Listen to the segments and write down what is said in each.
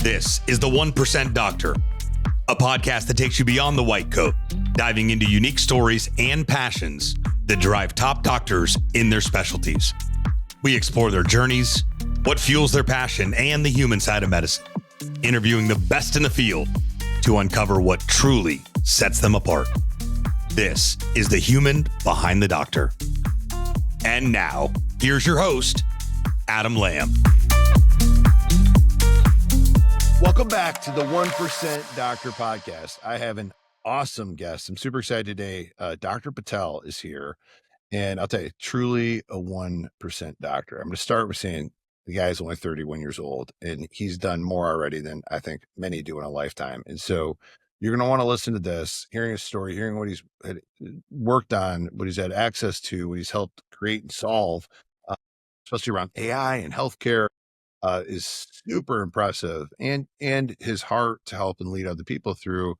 This is the 1% Doctor, a podcast that takes you beyond the white coat, diving into unique stories and passions that drive top doctors in their specialties. We explore their journeys, what fuels their passion, and the human side of medicine, interviewing the best in the field to uncover what truly sets them apart. This is the human behind the doctor. And now, here's your host, Adam Lamb. Welcome back to the 1% Doctor podcast. I have an awesome guest. I'm super excited today. Dr. Patel is here, and I'll tell you, truly a 1% doctor. I'm going to start with saying the guy's only 31 years old, and he's done more already than I think many do in a lifetime. And so you're going to want to listen to this, hearing his story, hearing what he's worked on, what he's had access to, what he's helped create and solve, especially around AI and healthcare. Is super impressive, and his heart to help and lead other people through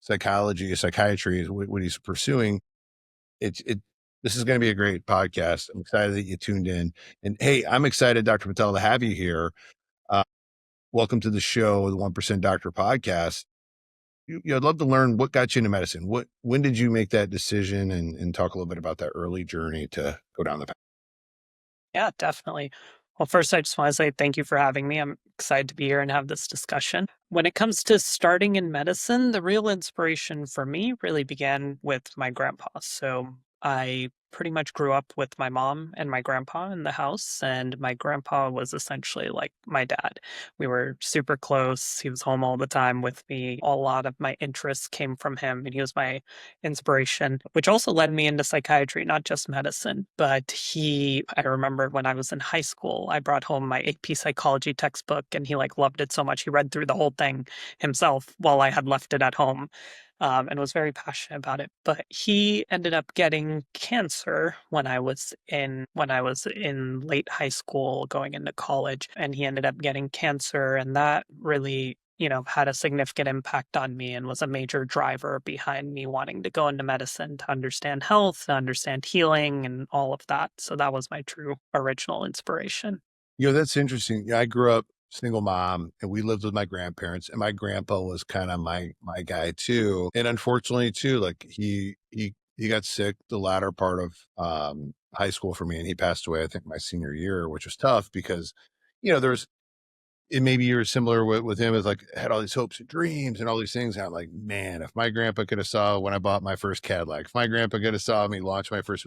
psychiatry is what he's pursuing. This is going to be a great podcast. I'm excited that you tuned in, and hey, I'm excited, Dr. Patel, to have you here. Welcome to the show, the 1% Doctor podcast. I'd love to learn what got you into medicine. When did you make that decision, and talk a little bit about that early journey to go down the path? Yeah, definitely. Well, first, I just want to say thank you for having me. I'm excited to be here and have this discussion. When it comes to starting in medicine, the real inspiration for me really began with my grandpa. So I pretty much grew up with my mom and my grandpa in the house, and my grandpa was essentially like my dad. We were super close. He was home all the time with me. A lot of my interests came from him, and he was my inspiration, which also led me into psychiatry, not just medicine. But I remember when I was in high school, I brought home my AP psychology textbook, and he loved it so much. He read through the whole thing himself while I had left it at home. And was very passionate about it. But he ended up getting cancer when I was in late high school, going into college, and he ended up getting cancer, and that really, had a significant impact on me and was a major driver behind me wanting to go into medicine to understand health, to understand healing, and all of that. So that was my true original inspiration. That's interesting. I grew up single mom, and we lived with my grandparents, and my grandpa was kind of my guy too. And unfortunately too, he got sick the latter part of high school for me, and he passed away, I think, my senior year, which was tough because, maybe you're similar with him, as had all these hopes and dreams and all these things. And I'm like, man, if my grandpa could have saw when I bought my first Cadillac, if my grandpa could have saw me launch my first,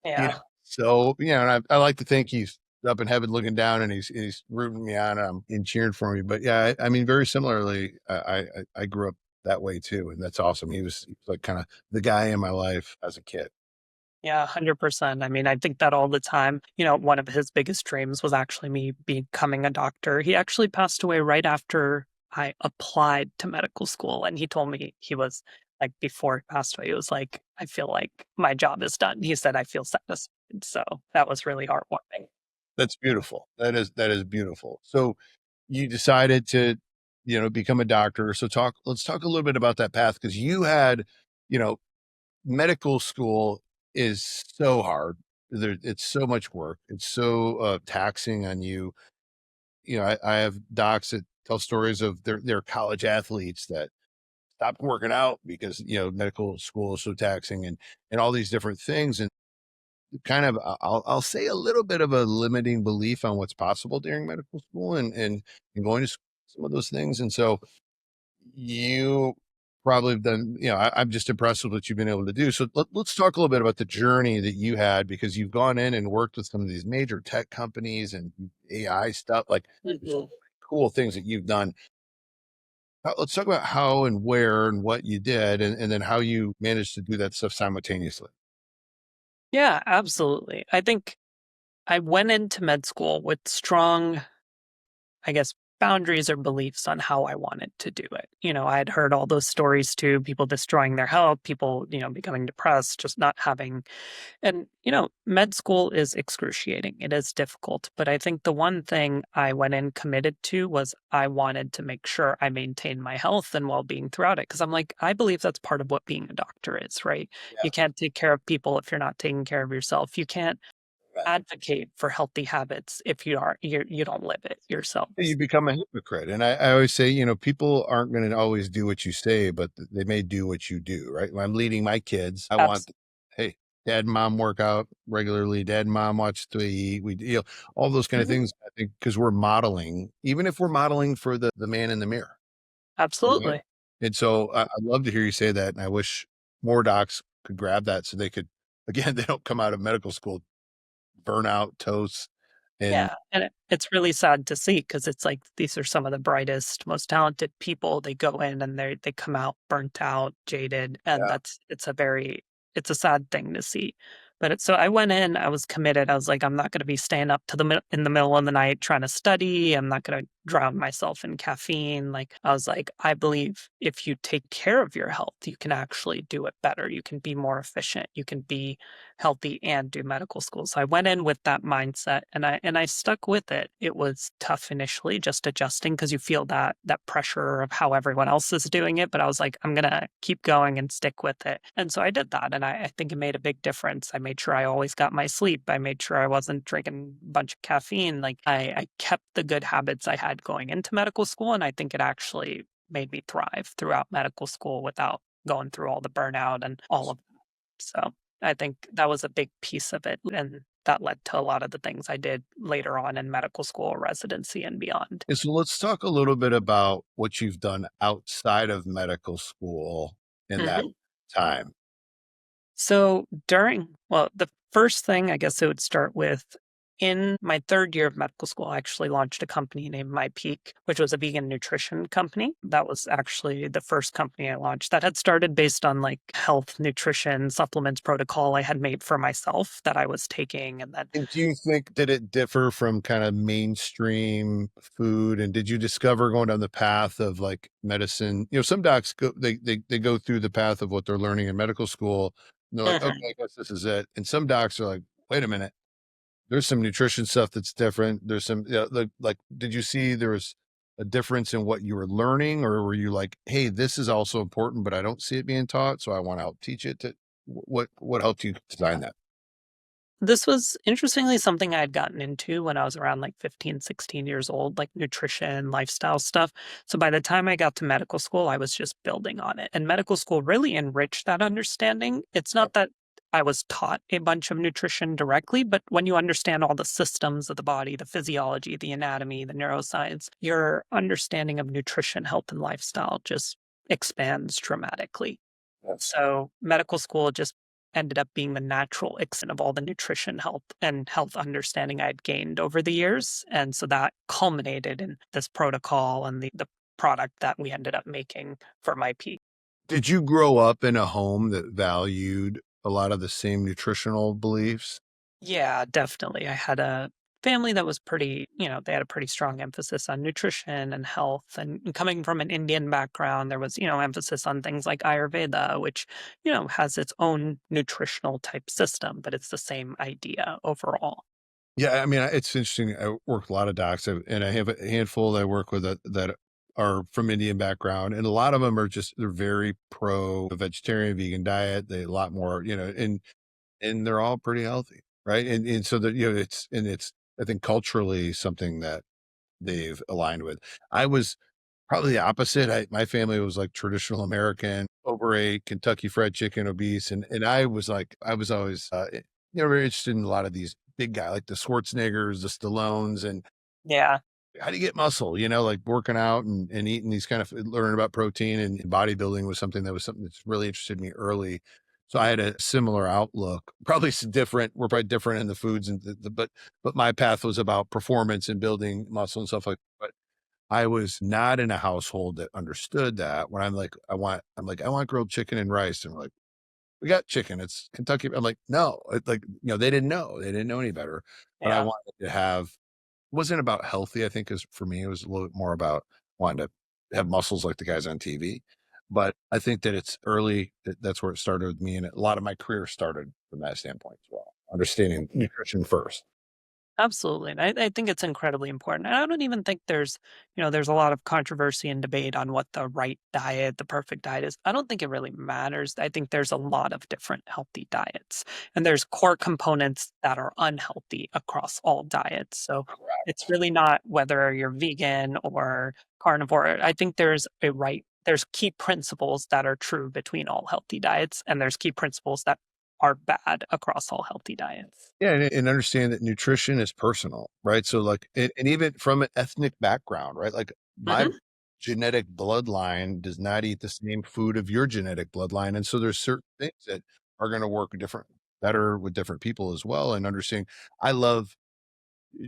Yeah. And I like to think he's up in heaven looking down, and he's rooting me on and cheering for me. But yeah, I mean, very similarly, I grew up that way too. And that's awesome. He was kind of the guy in my life as a kid. Yeah, 100%. I mean, I think that all the time. One of his biggest dreams was actually me becoming a doctor. He actually passed away right after I applied to medical school. And he told me he was before he passed away, he was like, I feel like my job is done. He said, I feel satisfied. So that was really heartwarming. That's beautiful. That is beautiful. So you decided to, become a doctor. So let's talk a little bit about that path, because you had, medical school is so hard. It's so much work. It's so taxing on you. I have docs that tell stories of their college athletes that stopped working out because, medical school is so taxing, and all these different things. And kind of, I'll say a little bit of a limiting belief on what's possible during medical school and going to some of those things. And so you probably have done, I'm just impressed with what you've been able to do. So let's talk a little bit about the journey that you had, because you've gone in and worked with some of these major tech companies and AI stuff, cool things that you've done. Let's talk about how and where and what you did, and then how you managed to do that stuff simultaneously. Yeah, absolutely. I think I went into med school with strong, I guess, boundaries or beliefs on how I wanted to do it. I had heard all those stories too, people destroying their health, people, becoming depressed, just not having. And, med school is excruciating. It is difficult. But I think the one thing I went in committed to was I wanted to make sure I maintained my health and well-being throughout it. Because I'm I believe that's part of what being a doctor is, right? Yeah. You can't take care of people if you're not taking care of yourself. You can't advocate for healthy habits if you don't live it yourself. You become a hypocrite. And I always say, people aren't going to always do what you say, but they may do what you do, right? When I'm leading my kids, I want, hey, dad and mom work out regularly. Dad and mom watch TV. All those kind of Mhm. things. I think because we're modeling, even if we're modeling for the man in the mirror. Right? Absolutely. And so I'd love to hear you say that. And I wish more docs could grab that so they could, again, they don't come out of medical school, burnout, toast, and Yeah, and it's really sad to see because it's like these are some of the brightest, most talented people. They go in and they come out burnt out, jaded, and yeah, it's a sad thing to see. But so I went in, I was committed. I was like, I'm not going to be staying up to in the middle of the night trying to study. I'm not going to drown myself in caffeine. Like I was like, I believe if you take care of your health, you can actually do it better. You can be more efficient. You can be healthy and do medical school. So I went in with that mindset and I stuck with it. It was tough initially just adjusting because you feel that pressure of how everyone else is doing it. But I was like, I'm gonna keep going and stick with it. And so I did that. And I think it made a big difference. I made sure I always got my sleep. I made sure I wasn't drinking a bunch of caffeine. Like I kept the good habits I had going into medical school. And I think it actually made me thrive throughout medical school without going through all the burnout and all of that. So I think that was a big piece of it, and that led to a lot of the things I did later on in medical school, residency, and beyond. And so let's talk a little bit about what you've done outside of medical school in that Mhm. time. So the first thing I guess I would start with in my third year of medical school, I actually launched a company named My Peak, which was a vegan nutrition company. That was actually the first company I launched that had started based on like health, nutrition, supplements protocol I had made for myself that I was taking. And then And do you think did it differ from kind of mainstream food? And did you discover going down the path of like medicine? Some docs they go through the path of what they're learning in medical school. And they're like, okay, Mhm. I guess this is it. And some docs are like, wait a minute, there's some nutrition stuff that's different. There's some, like, did you see there was a difference in what you were learning, or were you like, hey, this is also important, but I don't see it being taught, so I want to help teach it? What helped you design that? This was interestingly something I had gotten into when I was around like 15, 16 years old, like nutrition, lifestyle stuff. So by the time I got to medical school, I was just building on it. And medical school really enriched that understanding. It's not that I was taught a bunch of nutrition directly, but when you understand all the systems of the body, the physiology, the anatomy, the neuroscience, your understanding of nutrition, health, and lifestyle just expands dramatically. So medical school just ended up being the natural extent of all the nutrition health and health understanding I'd gained over the years. And so that culminated in this protocol and the product that we ended up making for my peak. Did you grow up in a home that valued a lot of the same nutritional beliefs? Yeah, definitely. I had a family that was pretty, they had a pretty strong emphasis on nutrition and health. And coming from an Indian background, there was, emphasis on things like Ayurveda, which, has its own nutritional type system, but it's the same idea overall. Yeah, I mean, it's interesting. I work with a lot of docs, and I have a handful that I work with that are from Indian background, and a lot of them are just they're very pro vegetarian, vegan diet. They a lot more, and they're all pretty healthy, right? And so that it's I think culturally something that they've aligned with. I was probably the opposite. My family was like traditional American, overate, Kentucky Fried Chicken, obese, and I was always very interested in a lot of these big guy like the Schwarzeneggers, the Stallones, and Yeah. how do you get muscle? Like working out and eating these kind of learning about protein and bodybuilding was something that's really interested me early. So I had a similar outlook, probably different. We're probably different in the foods and but my path was about performance and building muscle and stuff like. But I was not in a household that understood that. When I want grilled chicken and rice, and we're like, we got chicken. It's Kentucky. I'm like, no, they didn't know. They didn't know any better. But I Yeah. wanted to have wasn't about healthy, I think, is for me, it was a little bit more about wanting to have muscles like the guys on TV. But I think that it's early, that's where it started with me. And a lot of my career started from that standpoint as well, understanding nutrition first. Absolutely. And I think it's incredibly important. And I don't even think there's a lot of controversy and debate on what the right diet, the perfect diet is. I don't think it really matters. I think there's a lot of different healthy diets, and there's core components that are unhealthy across all diets. So it's really not whether you're vegan or carnivore. I think there's key principles that are true between all healthy diets, and there's key principles that are bad across all healthy diets. Yeah, and understand that nutrition is personal, right? So like, and even from an ethnic background, right? Like my Mhm. genetic bloodline does not eat the same food of your genetic bloodline, and so there's certain things that are going to work better with different people as well. And understanding, I love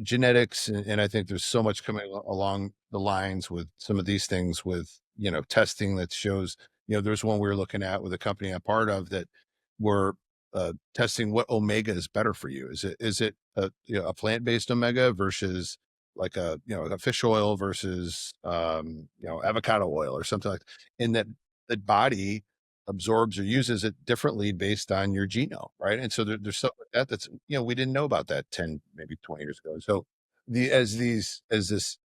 genetics, and I think there's so much coming along the lines with some of these things with, testing that shows, there's one we were looking at with a company I'm part of that we're testing what omega is better for you. Is it a plant-based omega versus like a fish oil versus avocado oil or something like that, and that body absorbs or uses it differently based on your genome, right? And so there's stuff like that that's, we didn't know about that 10, maybe 20 years ago. So as this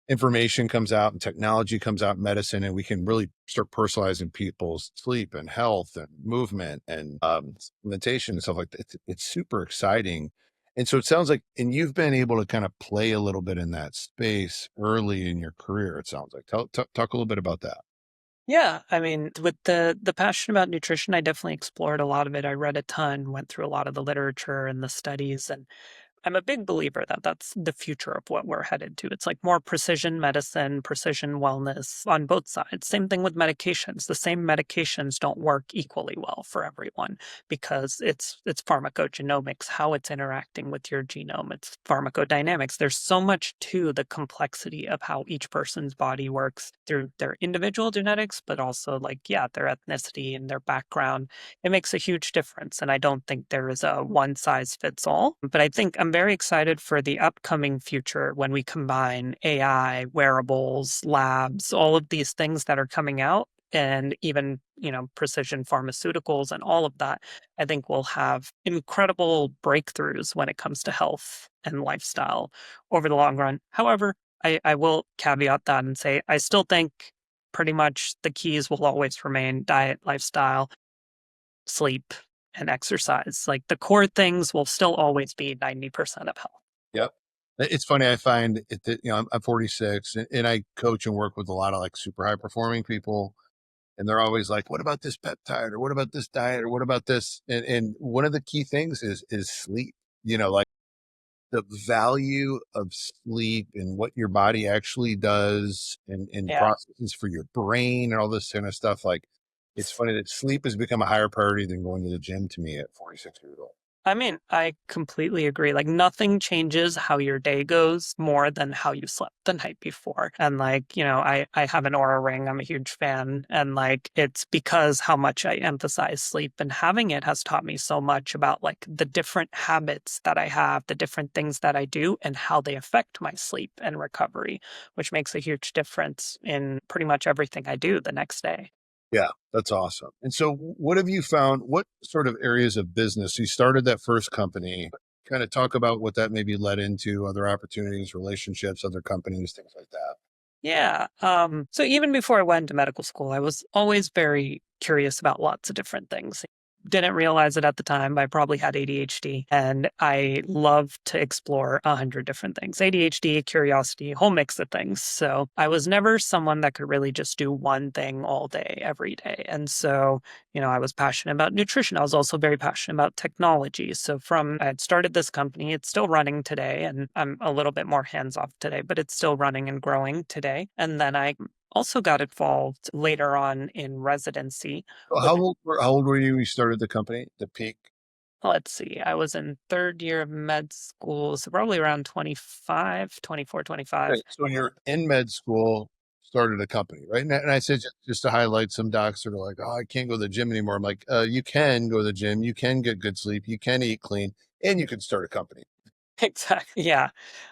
information comes out and technology comes out in medicine, and we can really start personalizing people's sleep and health and movement and supplementation and stuff like that, it's super exciting. And so it sounds like, and you've been able to kind of play a little bit in that space early in your career, it sounds like. Talk a little bit about that. Yeah, I mean, with the passion about nutrition, I definitely explored a lot of it. I read a ton, went through a lot of the literature and the studies, and I'm a big believer that that's the future of what we're headed to. It's like more precision medicine, precision wellness on both sides. Same thing with medications. The same medications don't work equally well for everyone because it's pharmacogenomics, how it's interacting with your genome. It's pharmacodynamics. There's so much to the complexity of how each person's body works through their individual genetics, but also like, yeah, their ethnicity and their background. It makes a huge difference. And I don't think there is a one size fits all. But I think I'm very excited for the upcoming future when we combine AI, wearables, labs, all of these things that are coming out. And even, precision pharmaceuticals and all of that, I think we'll have incredible breakthroughs when it comes to health and lifestyle over the long run. However, I will caveat that and say I still think pretty much the keys will always remain diet, lifestyle, sleep, and exercise. Like the core things will still always be 90% of health. Yep. It's funny. I find it that, I'm 46, and I coach and work with a lot of like super high performing people. And they're always like, what about this peptide? Or what about this diet? Or what about this? And one of the key things is sleep, like the value of sleep and what your body actually does and Yeah. processes for your brain and all this kind of stuff. Like, it's funny that sleep has become a higher priority than going to the gym to me at 46 years old. I mean, I completely agree. Like nothing changes how your day goes more than how you slept the night before. And like, I have an aura ring. I'm a huge fan. And like it's because how much I emphasize sleep, and having it has taught me so much about like the different habits that I have, the different things that I do and how they affect my sleep and recovery, which makes a huge difference in pretty much everything I do the next day. Yeah, that's awesome. And so what have you found? What sort of areas of business? You started that first company, kind of talk about what that maybe led into, other opportunities, relationships, other companies, things like that. Yeah. So even before I went to medical school, I was always very curious about lots of different things. Didn't realize it at the time, but I probably had ADHD, and I love to explore 100 different things. ADHD, curiosity, a whole mix of things. So I was never someone that could really just do one thing all day, every day. And so, I was passionate about nutrition. I was also very passionate about technology. So I had started this company, it's still running today, and I'm a little bit more hands off today, but it's still running and growing today. And then I also got involved later on in residency So with how old were you when you started the company, the peak? let's see, I was in 3rd year of med school, so probably around 25, 24, 25. Okay, so you're in med school, started a company, right? And I said, just to highlight, some docs that are like, oh, I can't go to the gym anymore. I'm like, you can go to the gym, you can get good sleep, you can eat clean, and you can start a company. Exactly. Yeah.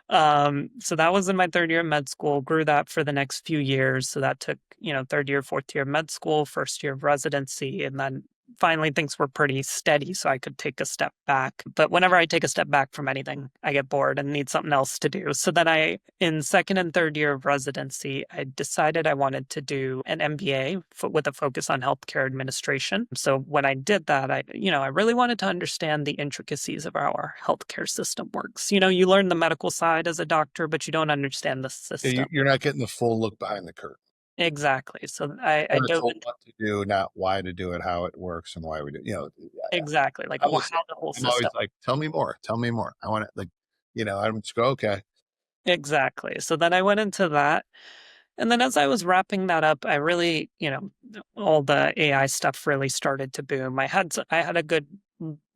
So that was in my 3rd year of med school, grew that for the next few years. So that took, 3rd year, 4th year of med school, 1st year of residency, and then finally things were pretty steady, so I could take a step back. But whenever I take a step back from anything, I get bored and need something else to do. So then in second and third year of residency, I decided I wanted to do an MBA with a focus on healthcare administration. So when I did that, I really wanted to understand the intricacies of how our healthcare system works. You learn the medical side as a doctor, but you don't understand the system. You're not getting the full look behind the curtain. Exactly. So I We're dove told into what to do, not why to do it, how it works, and why we do. exactly like I'm the same. how the whole I'm always system. like, tell me more, tell me more. I want to I'm just go, okay. Exactly. So then I went into that. And then as I was wrapping that up, I really, all the AI stuff really started to boom. I had a good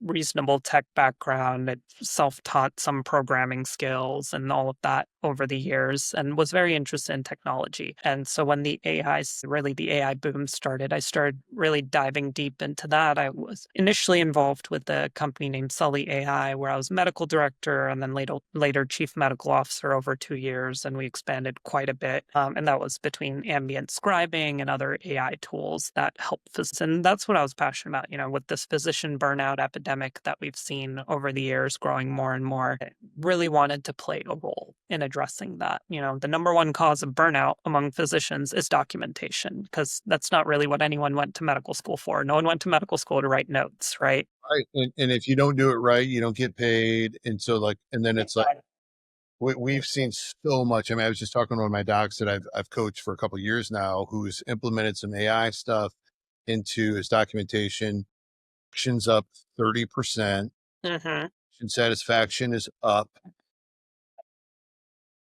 reasonable tech background. I self-taught some programming skills and all of that over the years and was very interested in technology. And so when the AI boom started, I started really diving deep into that. I was initially involved with a company named Sully AI, where I was medical director and then later chief medical officer over 2 years. And we expanded quite a bit. And that was between ambient scribing and other AI tools that help physicians. And that's what I was passionate about, with this physician burnout epidemic that we've seen over the years growing more and more. I really wanted to play a role in addressing that. The number one cause of burnout among physicians is documentation, because that's not really what anyone went to medical school for. No one went to medical school to write notes, right? Right. And if you don't do it right, you don't get paid. And so and then it's like, we've seen so much. I mean, I was just talking to one of my docs that I've coached for a couple of years now, who's implemented some AI stuff into his documentation. Action's up 30%. Mm-hmm. Patient satisfaction is up.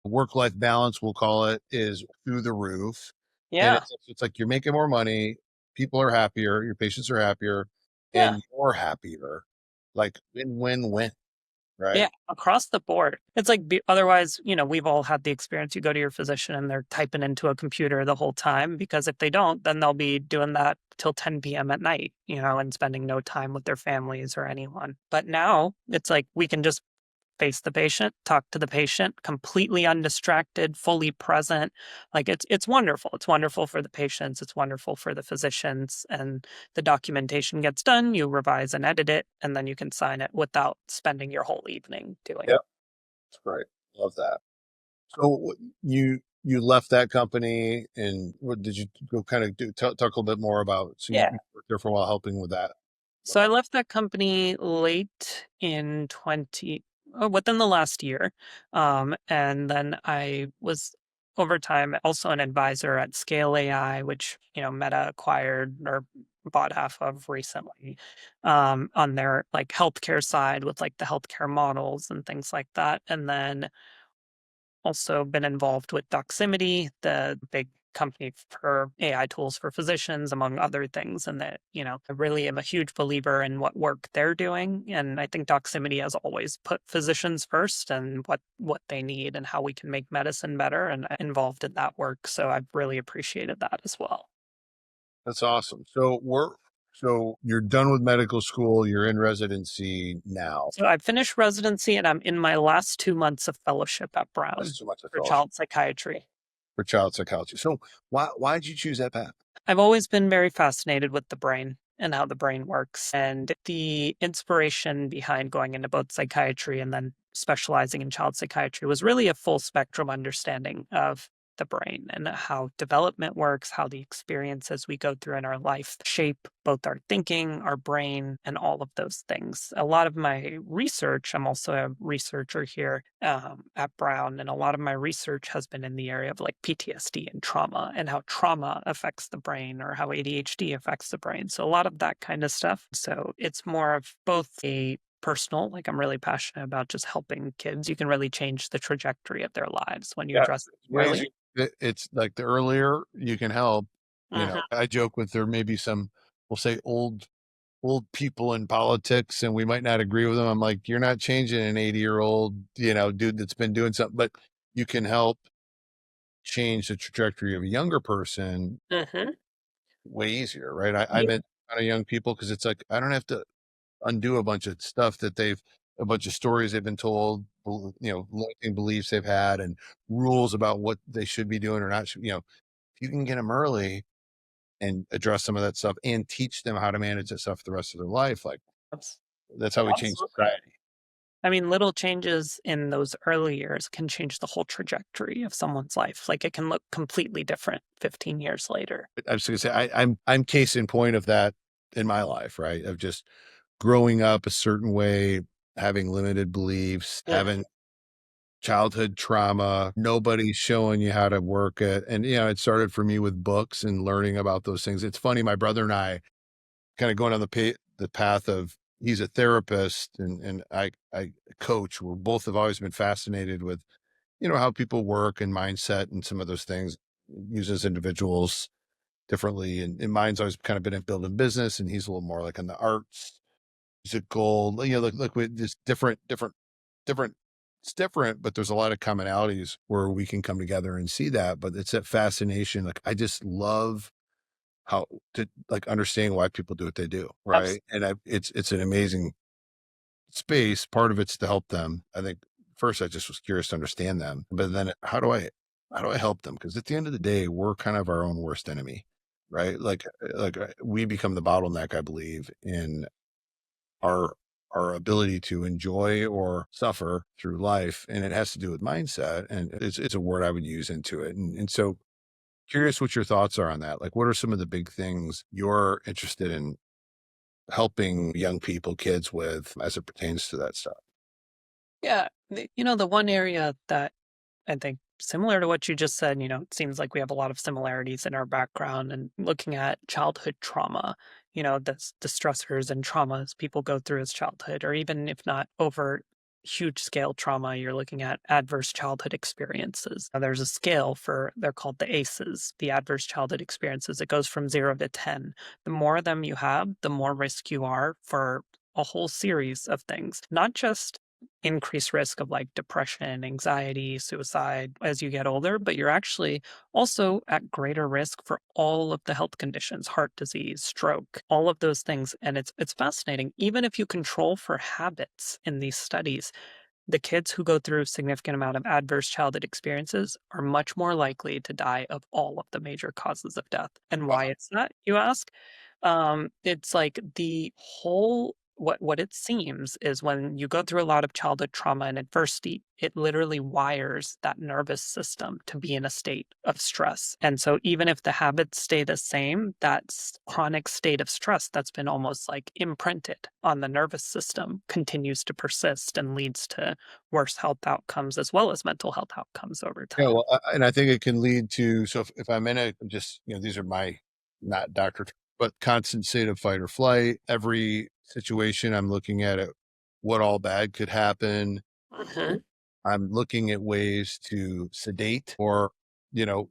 Work-life balance, we'll call it, is through the roof. And Yeah. it's like you're making more money, people are happier, your patients are happier, Yeah. and you're happier. Like win-win-win, right? Yeah, across the board. It's like otherwise, we've all had the experience. You go to your physician and they're typing into a computer the whole time, because if they don't, then they'll be doing that till 10 p.m. at night, and spending no time with their families or anyone. But now it's like we can just face the patient, talk to the patient, completely undistracted, fully present. Like it's wonderful. It's wonderful for the patients. It's wonderful for the physicians. And the documentation gets done. You revise and edit it, and then you can sign it without spending your whole evening doing Yep. it. That's great. Love that. So you left that company, and what did you go kind of do? Talk a little bit more about. So you Yeah. worked there for a while helping with that. So I left that company late in within the last year. And then I was over time also an advisor at Scale AI, which, Meta acquired or bought half of recently, on their like healthcare side with like the healthcare models and things like that. And then also been involved with Doximity, the big company for AI tools for physicians, among other things. And that, I really am a huge believer in what work they're doing. And I think Doximity has always put physicians first and what they need and how we can make medicine better, and I'm involved in that work. So I've really appreciated that as well. That's awesome. So you're done with medical school. You're in residency now. So I finished residency and I'm in my last 2 months of fellowship at Brown That's too much of for fellowship child psychiatry. for child psychology. So why did you choose that path? I've always been very fascinated with the brain and how the brain works. And the inspiration behind going into both psychiatry and then specializing in child psychiatry was really a full spectrum understanding of the brain and how development works, how the experiences we go through in our life shape both our thinking, our brain, and all of those things. A lot of my research, I'm also a researcher here at Brown, and a lot of my research has been in the area of like PTSD and trauma and how trauma affects the brain or how ADHD affects the brain. So a lot of that kind of stuff. So it's more of both a personal, like I'm really passionate about just helping kids. You can really change the trajectory of their lives when you Yeah. address it early. It's like the earlier you can help, Mhm. I joke with there may be some, we'll say old people in politics, and we might not agree with them. I'm like, you're not changing an 80-year-old, dude that's been doing something, but you can help change the trajectory of a younger person Mhm. way easier, right? I Yeah. met kind of young people because it's like, I don't have to undo a bunch of stuff a bunch of stories they've been told, limiting beliefs they've had and rules about what they should be doing or not. If you can get them early, and address some of that stuff and teach them how to manage that stuff the rest of their life. Like Abs- that's how we change Absolutely. society. I mean, little changes in those early years can change the whole trajectory of someone's life. Like it can look completely different 15 years later. I was gonna say I'm case in point of that in my life, right? Of just growing up a certain way, having limited beliefs, Yeah. having childhood trauma, nobody's showing you how to work it. And it started for me with books and learning about those things. It's funny, my brother and I kind of going on the path of he's a therapist and I coach. We're both have always been fascinated with, how people work and mindset and some of those things uses individuals differently. And mine's always kind of been in building business and he's a little more like in the arts, musical, look with just different, it's different, but there's a lot of commonalities where we can come together and see that. But it's that fascination. Like I just love how to like understanding why people do what they do. Right. And it's an amazing space. Part of it's to help them. I think first I just was curious to understand them, but then how do I help them? Because at the end of the day, we're kind of our own worst enemy, right? Like we become the bottleneck, I believe, in our our ability to enjoy or suffer through life, and it has to do with mindset. And it's a word I would use into it. And so curious what your thoughts are on that. Like, what are some of the big things you're interested in helping young people, kids with as it pertains to that stuff? Yeah. The one area that I think similar to what you just said, it seems like we have a lot of similarities in our background and looking at childhood trauma, the stressors and traumas people go through as childhood, or even if not over huge scale trauma, you're looking at adverse childhood experiences. Now, there's a scale they're called the ACEs, the adverse childhood experiences. It goes from 0 to 10. The more of them you have, the more risk you are for a whole series of things, not just increased risk of like depression, anxiety, suicide as you get older, but you're actually also at greater risk for all of the health conditions, heart disease, stroke, all of those things. And it's fascinating. Even if you control for habits in these studies, the kids who go through a significant amount of adverse childhood experiences are much more likely to die of all of the major causes of death. And why it's that, you ask? It's like the whole what it seems is when you go through a lot of childhood trauma and adversity, it literally wires that nervous system to be in a state of stress. And so even if the habits stay the same, chronic state of stress that's been almost like imprinted on the nervous system continues to persist and leads to worse health outcomes as well as mental health outcomes over Yeah, time. well, and I think it can lead to so if I'm in a just these are my not doctor, but constant state of fight or flight. Every situation I'm looking at it, what all bad could happen. Mhm. I'm looking at ways to sedate or,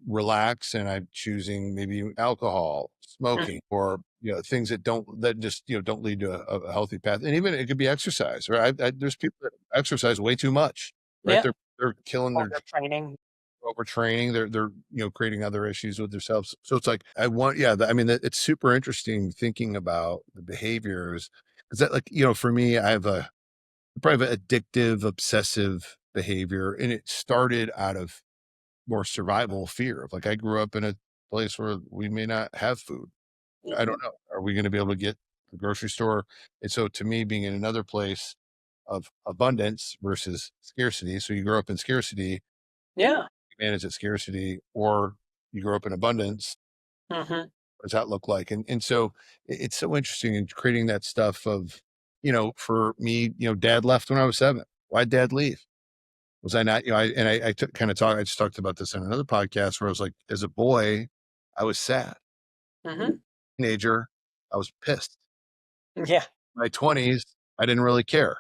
relax. And I'm choosing maybe alcohol, Mhm. smoking, or, things that just, don't lead to a healthy path. And even it could be exercise, right? There's people that exercise way too much, right? Yeah. They're killing their Overtraining. overtraining. They're, creating other issues with themselves. So it's like, I mean, it's super interesting thinking about the behaviors. Is that like, for me, I have a probably addictive, obsessive behavior. And it started out of more survival fear of like, I grew up in a place where we may not have food. I Mhm. don't know. Are we going to be able to get to the grocery store? And so to me, being in another place of abundance versus scarcity. So you grow up in scarcity, Yeah. you manage that scarcity, or you grow up in abundance. Mhm. What does that look like? And so it's so interesting in creating that stuff of, for me, dad left when I was 7. Why'd dad leave? Was I not, I took kind of talk, I just talked about this in another podcast where I was like, as a boy, I was sad. Mhm. Teenager, I was pissed. Yeah. My 20s, I didn't really care.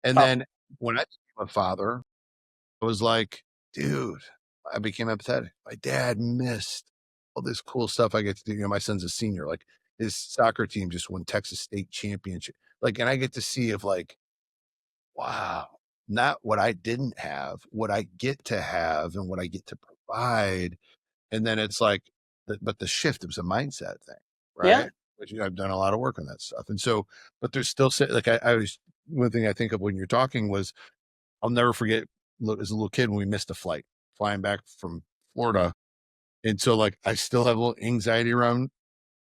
And Oh, then when I became a father, I was like, dude, I became empathetic. My dad missed all this cool stuff I get to do. My son's a senior, like his soccer team just won Texas state championship. Like, and I get to see of like, wow, not what I didn't have, what I get to have and what I get to provide. And then it's like, but the shift was a mindset thing, yeah. right? Which I've done a lot of work on that stuff. And so, but there's still like, I was, one thing I think of when you're talking was, I'll never forget as a little kid when we missed a flight flying back from Florida. And so like, I still have a little anxiety around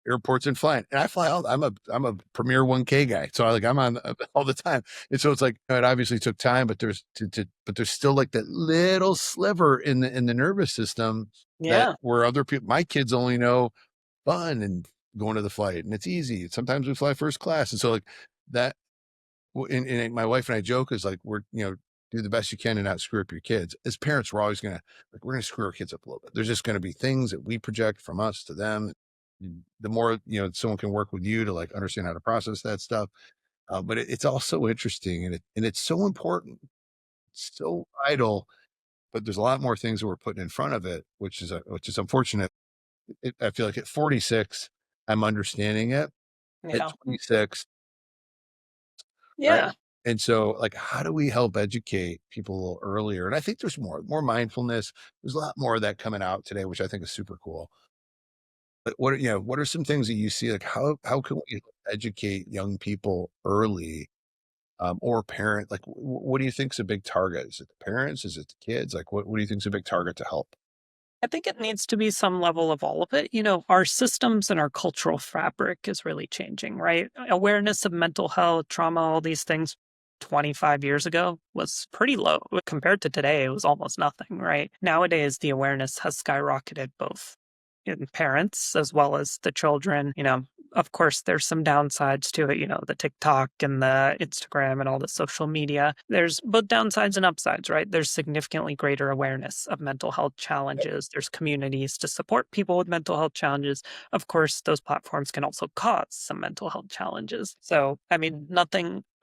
airports and flying. And I fly all, I'm a premier 1K guy. So I'm on all the time. And so it's like, it obviously took time, but but there's still like that little sliver in the nervous system that Yeah. where other people, my kids only know fun and going to the flight and it's easy. Sometimes we fly first class. And so like that, and my wife and I joke is like, we're, do the best you can and not screw up your kids. As parents, we're always we're going to screw our kids up a little bit. There's just going to be things that we project from us to them. The more, someone can work with you to like understand how to process that stuff. But it's also interesting and it's so important. It's so vital, but there's a lot more things that we're putting in front of it, which is unfortunate. I feel like at 46, I'm understanding it. At Yeah. 26, right? Yeah. And so, like, how do we help educate people a little earlier? And I think there's more mindfulness. There's a lot more of that coming out today, which I think is super cool. But what are some things that you see? Like, how can we educate young people early, or parent? Like, what do you think is a big target? Is it the parents? Is it the kids? Like, what do you think is a big target to help? I think it needs to be some level of all of it. Our systems and our cultural fabric is really changing, right? Awareness of mental health, trauma, all these things 25 years ago was pretty low. Compared to today, it was almost nothing, right? Nowadays, the awareness has skyrocketed both in parents as well as the children. Of course, there's some downsides to it, the TikTok and the Instagram and all the social media. There's both downsides and upsides, right? There's significantly greater awareness of mental health challenges. There's communities to support people with mental health challenges. Of course, those platforms can also cause some mental health challenges. So, I mean,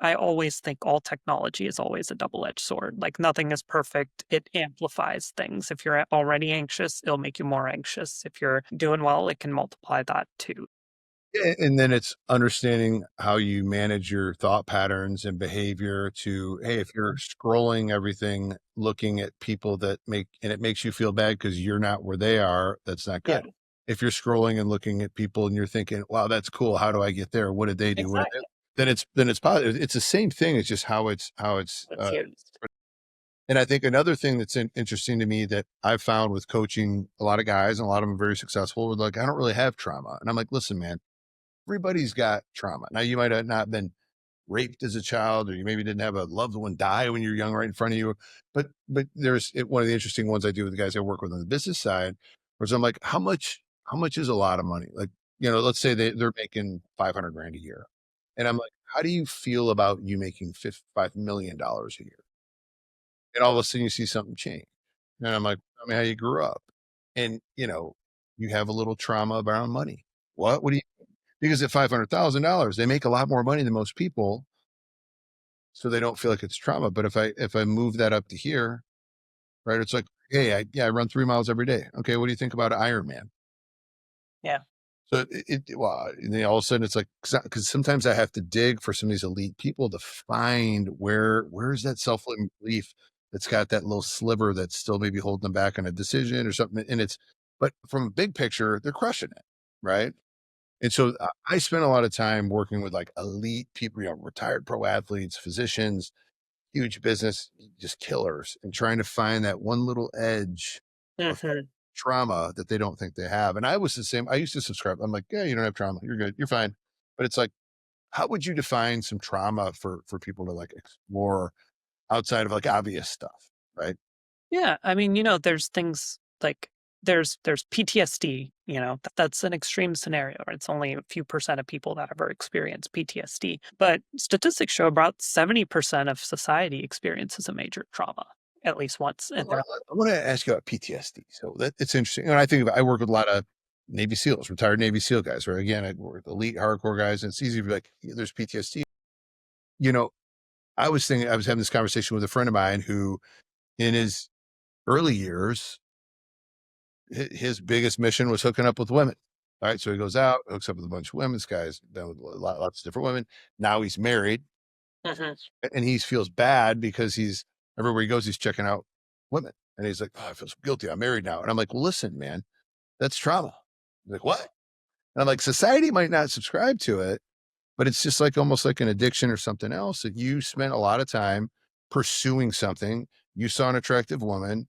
I always think all technology is always a double-edged sword. Like nothing is perfect. It amplifies things. If you're already anxious, it'll make you more anxious. If you're doing well, it can multiply that too. And then it's understanding how you manage your thought patterns and behavior to, hey, if you're scrolling everything, looking at people and it makes you feel bad because you're not where they are, that's not Yeah, good. If you're scrolling and looking at people and you're thinking, wow, that's cool. How do I get there? What did they do? exactly. Then it's positive. It's the same thing. It's just how That's huge. and I think another thing that's interesting to me that I've found with coaching a lot of guys and a lot of them are very successful with like, I don't really have trauma. And I'm like, listen, man, everybody's got trauma. Now you might have not been raped as a child, or you maybe didn't have a loved one die when you're young right in front of you. But one of the interesting ones I do with the guys I work with on the business side, where I'm like, how much is a lot of money? Like, let's say they're making 500 grand a year. And I'm like, how do you feel about you making $5 million a year? And all of a sudden you see something change. And I'm like, tell me how you grew up. And, you have a little trauma around money. What do you, because at $500,000, they make a lot more money than most people. So they don't feel like it's trauma. But if I move that up to here, right, it's like, hey, I run 3 miles every day. Okay. What do you think about Ironman? Yeah. So well, and then all of a sudden it's like, because sometimes I have to dig for some of these elite people to find where's that self-limiting belief that's got that little sliver that's still maybe holding them back on a decision or something. But from a big picture, they're crushing it. Right. And so I spent a lot of time working with like elite people, retired pro athletes, physicians, huge business, just killers, and trying to find that one little edge of Mhm. trauma that they don't think they have. And I was the same. I used to subscribe. I'm like, yeah, you don't have trauma. You're good. You're fine. But it's like, how would you define some trauma for people to like explore outside of like obvious stuff? Right. Yeah, I mean, there's things like there's PTSD, that's an extreme scenario. It's only a few percent of people that ever experience PTSD. But statistics show about 70% of society experiences a major trauma at least once in Well, their I want to ask you about PTSD. So that it's interesting. And I work with a lot of Navy SEALs, retired Navy SEAL guys, where again, I work with elite hardcore guys, and it's easy to be like, "Yeah, there's PTSD." You know, I was having this conversation with a friend of mine who, in his early years, his biggest mission was hooking up with women. All right. So he goes out, hooks up with a bunch of women. This guy's done with lots of different women. Now he's married Mhm. and he feels bad because everywhere he goes, he's checking out women. And he's like, oh, I feel so guilty. I'm married now. And I'm like, well, listen, man, that's trauma. He's like, what? And I'm like, society might not subscribe to it, but it's just like almost like an addiction or something else that you spent a lot of time pursuing something. You saw an attractive woman.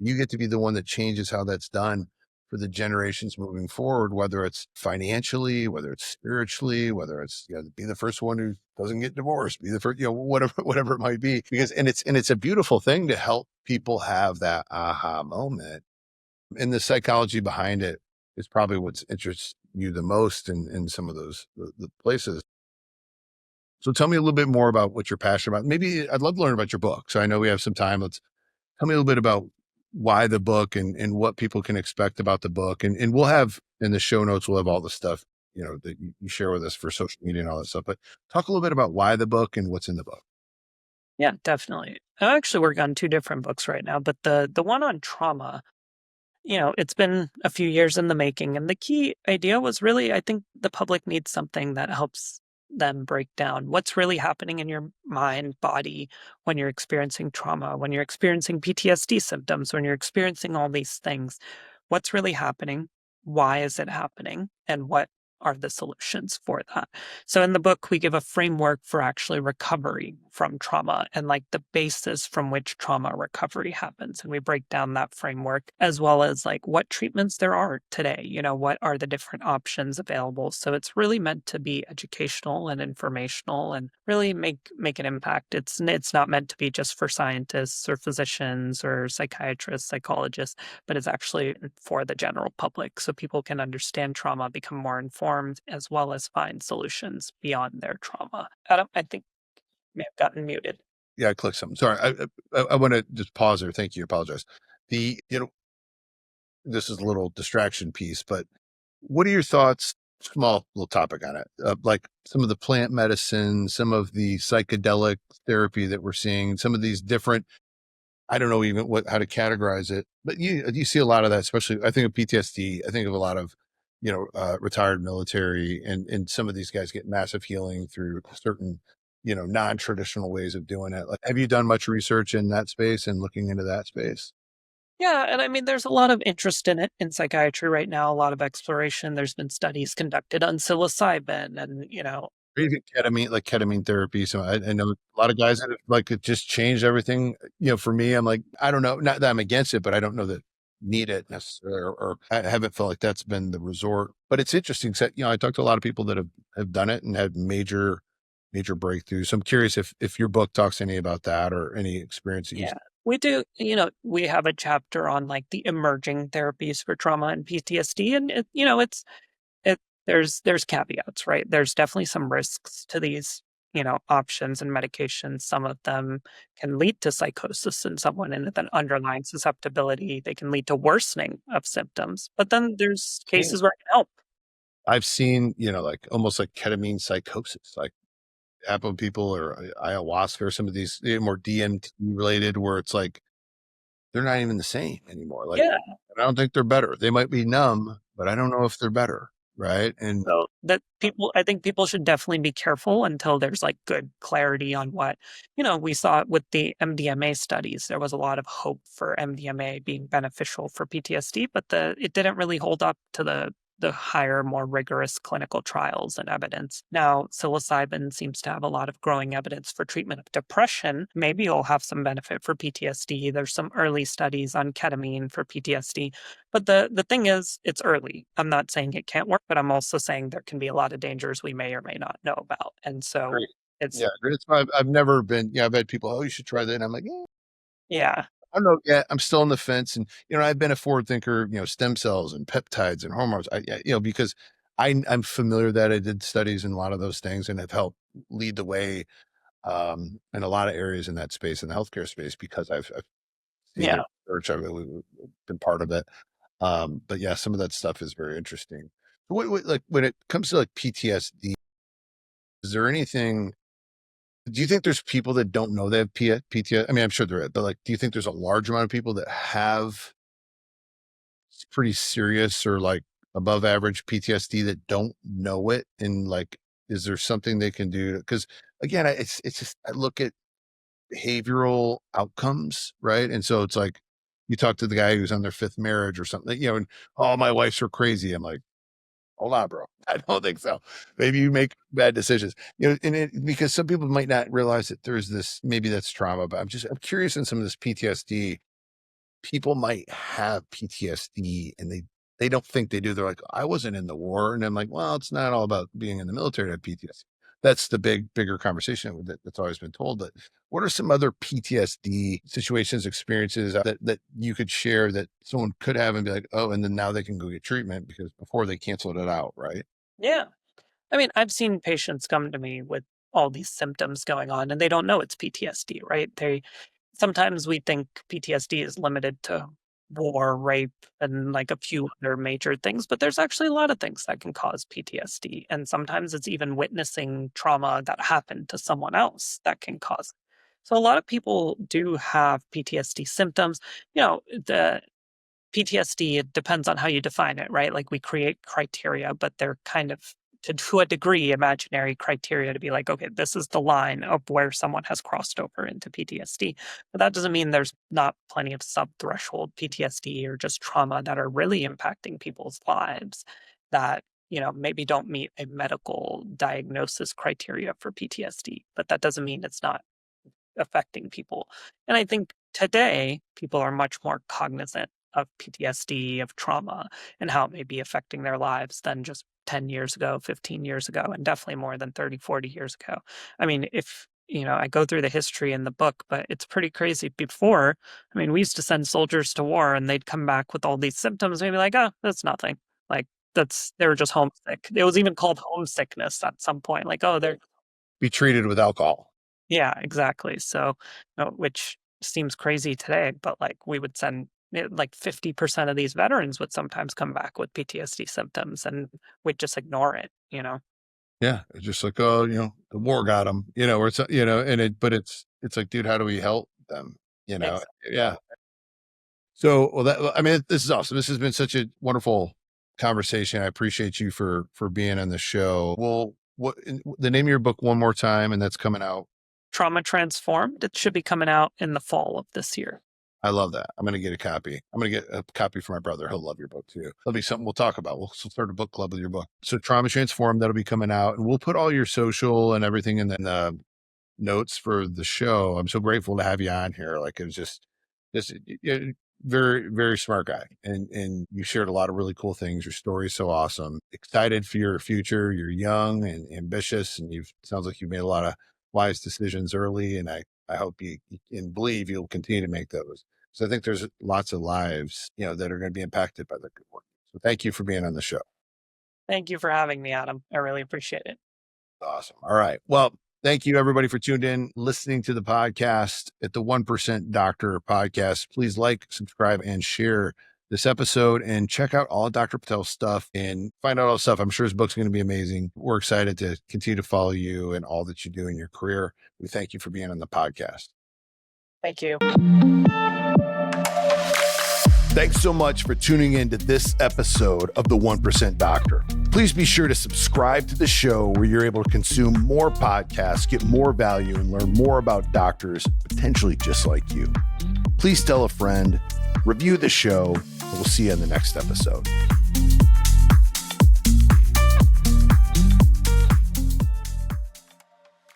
You get to be the one that changes how that's done for the generations moving forward, whether it's financially, whether it's spiritually, whether it's, be the first one who doesn't get divorced, be the first, whatever, whatever it might be. Because, and it's a beautiful thing to help people have that aha moment. And the psychology behind it is probably what's interests you the most in some of those the places. So tell me a little bit more about what you're passionate about. Maybe I'd love to learn about your book. So I know we have some time. Let's tell me a little bit about why the book and what people can expect about the book. And we'll have in the show notes, we'll have all the stuff, that you share with us for social media and all that stuff. But talk a little bit about why the book and what's in the book. Yeah, definitely. I actually work on two different books right now, but the one on trauma, it's been a few years in the making. And the key idea was really, I think the public needs something that helps them break down what's really happening in your mind, body when you're experiencing trauma, when you're experiencing PTSD symptoms, when you're experiencing all these things. What's really happening? Why is it happening? And what are the solutions for that? So in the book, we give a framework for actually recovery from trauma and like the basis from which trauma recovery happens. And we break down that framework as well as like what treatments there are today, what are the different options available. So it's really meant to be educational and informational and really make an impact. It's not meant to be just for scientists or physicians or psychiatrists, psychologists, but it's actually for the general public so people can understand trauma, become more informed, as well as find solutions beyond their trauma. Adam, I think you may have gotten muted. Yeah, I clicked something. Sorry. I want to just pause there. Thank you. Apologize. This is a little distraction piece, but what are your thoughts? Small little topic on it, like some of the plant medicine, some of the psychedelic therapy that we're seeing, some of these different, I don't know even how to categorize it, but you see a lot of that, especially I think of PTSD. I think of a lot of, retired military and some of these guys get massive healing through certain, non-traditional ways of doing it. Like, have you done much research in that space and looking into that space? Yeah, and I mean, there's a lot of interest in it in psychiatry right now, a lot of exploration. There's been studies conducted on psilocybin and, Or even ketamine, like ketamine therapy. So I know a lot of guys that have, like, it just changed everything. For me, I'm like, I don't know, not that I'm against it, but I don't know that need it necessarily, or I haven't felt like that's been the resort. But it's interesting. So, I talked to a lot of people that have done it and had major breakthroughs. So I'm curious if your book talks any about that or any experience that you. yeah, we do, we have a chapter on like the emerging therapies for trauma and PTSD. And, it there's caveats, right? There's definitely some risks to these, options and medications. Some of them can lead to psychosis in someone and then underlying susceptibility. They can lead to worsening of symptoms. But then there's cases where it can help. I've seen, like almost like ketamine psychosis, like happen with people or ayahuasca or some of these more DMT related, where it's like they're not even the same anymore. Like, Yeah. I don't think they're better. They might be numb, but I don't know if they're better. Right. And So that I think people should definitely be careful until there's like good clarity on what, we saw with the MDMA studies. There was a lot of hope for MDMA being beneficial for PTSD, but it didn't really hold up to the higher, more rigorous clinical trials and evidence. Now, psilocybin seems to have a lot of growing evidence for treatment of depression. Maybe it'll have some benefit for PTSD. There's some early studies on ketamine for PTSD. But the thing is, it's early. I'm not saying it can't work, but I'm also saying there can be a lot of dangers we may or may not know about. And so great. it's, Yeah, it's I've never been. Yeah, I've had people. Oh, you should try that. And I'm like, yeah, I don't know. Yeah, I'm still on the fence. And I've been a forward thinker. Stem cells and peptides and hormones. Because I'm familiar that I did studies in a lot of those things and have helped lead the way in a lot of areas in that space, in the healthcare space, because I've seen yeah. the research. I've been part of it. But yeah, some of that stuff is very interesting. What like when it comes to like PTSD, is there anything? Do you think there's people that don't know they have PTSD? I mean, I'm sure there is, but like, do you think there's a large amount of people that have pretty serious or like above average PTSD that don't know it? And like, is there something they can do? Because again, it's just, I look at behavioral outcomes, right? And so it's like, you talk to the guy who's on their fifth marriage or something, and oh, my wife's are crazy. I'm like, hold on, bro. I don't think so. Maybe you make bad decisions, because some people might not realize that there's this, maybe that's trauma, but I'm curious in some of this PTSD. people might have PTSD and they don't think they do. They're like, I wasn't in the war. And I'm like, well, it's not all about being in the military to have PTSD. That's the bigger conversation that's always been told. But what are some other PTSD situations, experiences that you could share that someone could have and be like, oh, and then now they can go get treatment because before they canceled it out, right? Yeah. I mean, I've seen patients come to me with all these symptoms going on and they don't know it's PTSD, right? Sometimes we think PTSD is limited to war, rape, and like a few other major things, but there's actually a lot of things that can cause PTSD. And sometimes it's even witnessing trauma that happened to someone else that can cause it. So a lot of people do have PTSD symptoms. The PTSD, it depends on how you define it, right? Like we create criteria, but they're kind of to a degree imaginary criteria to be like, okay, this is the line of where someone has crossed over into PTSD. But that doesn't mean there's not plenty of sub-threshold PTSD or just trauma that are really impacting people's lives that, maybe don't meet a medical diagnosis criteria for PTSD. But that doesn't mean it's not affecting people. And I think today people are much more cognizant of PTSD, of trauma, and how it may be affecting their lives than just 10 years ago, 15 years ago, and definitely more than 30, 40 years ago. I mean, if, I go through the history in the book, but it's pretty crazy. Before, we used to send soldiers to war and they'd come back with all these symptoms, maybe like, oh, that's nothing. Like, they were just homesick. It was even called homesickness at some point. Like, oh, they're Be treated with alcohol. yeah, exactly. So, which seems crazy today, but like we would send like 50% of these veterans would sometimes come back with PTSD symptoms and we'd just ignore it. Yeah. It's just like, oh, the war got them, or it's, but it's like, dude, how do we help them? Exactly. Yeah. So, this is awesome. This has been such a wonderful conversation. I appreciate you for being on the show. Well, the name of your book one more time, and that's coming out. Trauma Transformed. It should be coming out in the fall of this year. I love that. I'm going to get a copy. I'm going to get a copy for my brother. He'll love your book too. That'll be something we'll talk about. We'll start a book club with your book. So Trauma Transformed, that'll be coming out, and we'll put all your social and everything in the notes for the show. I'm so grateful to have you on here. Like, it was just very, very smart guy. And you shared a lot of really cool things. Your story's so awesome. Excited for your future. You're young and ambitious, and sounds like you've made a lot of wise decisions early. And I hope you and believe you'll continue to make those. So I think there's lots of lives, that are going to be impacted by the good work. So thank you for being on the show. Thank you for having me, Adam. I really appreciate it. Awesome. All right. Well, thank you everybody for tuned in, listening to the podcast at the 1% Doctor podcast. Please like, subscribe, and share this episode, and check out all of Dr. Patel's stuff and find out all the stuff. I'm sure his book's going to be amazing. We're excited to continue to follow you and all that you do in your career. We thank you for being on the podcast. Thank you. Thanks so much for tuning in to this episode of the 1% Doctor. Please be sure to subscribe to the show where you're able to consume more podcasts, get more value, and learn more about doctors potentially just like you. Please tell a friend, review the show, and we'll see you in the next episode.